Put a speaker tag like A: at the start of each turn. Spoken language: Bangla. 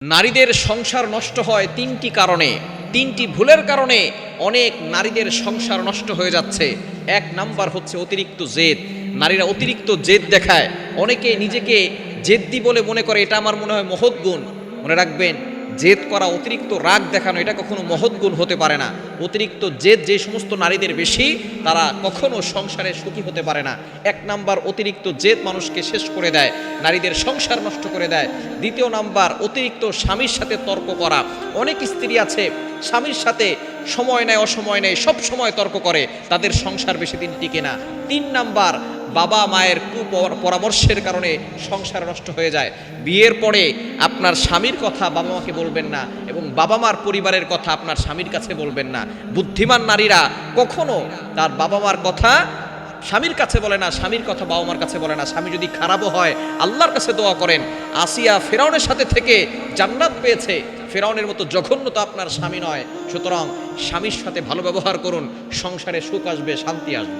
A: নারীদের সংসার নষ্ট হয় তিনটি কারণে, তিনটি ভুলের কারণে অনেক নারীদের সংসার নষ্ট হয়ে যাচ্ছে। এক নাম্বার হচ্ছে অতিরিক্ত জেদ। নারীরা অতিরিক্ত জেদ দেখায়। অনেকে নিজেকে জেদ্দি বলে মনে করে, এটা আমার মনে হয় মহৎ গুণ। মনে রাখবেন, জেদ করা, অতিরিক্ত রাগ দেখানো, এটা কখনো মহৎ গুণ হতে পারে না। অতিরিক্ত জেদ যে সমস্ত নারীদের বেশি, তারা কখনো সংসারে সুখী হতে পারে না। এক নাম্বার, অতিরিক্ত জেদ মানুষকে শেষ করে দেয়, নারীদের সংসার নষ্ট করে দেয়। দ্বিতীয় নাম্বার, অতিরিক্ত স্বামীর সাথে তর্ক করা। অনেক স্ত্রী আছে স্বামীর সাথে সময় নেয়, অসময় নেয়, সব সময় তর্ক করে, তাদের সংসার বেশি দিন টিকে না। তিন নাম্বার, বাবা মায়ের কুপরামর্শের কারণে সংসার নষ্ট হয়ে যায়। বিয়ের পরে আপনার স্বামীর কথা বাবা মাকে বলবেন না, এবং বাবা মার পরিবারের কথা আপনার স্বামীর কাছে বলবেন না। বুদ্ধিমান নারীরা কখনো তার বাবা মার কথা স্বামীর কাছে বলে না, স্বামীর কথা বাবা মার কাছে বলে না। স্বামী যদি খারাপও হয়, আল্লাহর কাছে দোয়া করেন। আসিয়া ফেরাউনের সাথে থেকে জান্নাত পেয়েছে, ফেরাউনের মতো জঘন্য তো আপনার স্বামী নয়। সুতরাং স্বামীর সাথে ভালো ব্যবহার করুন, সংসারে সুখ আসবে, শান্তি আসবে।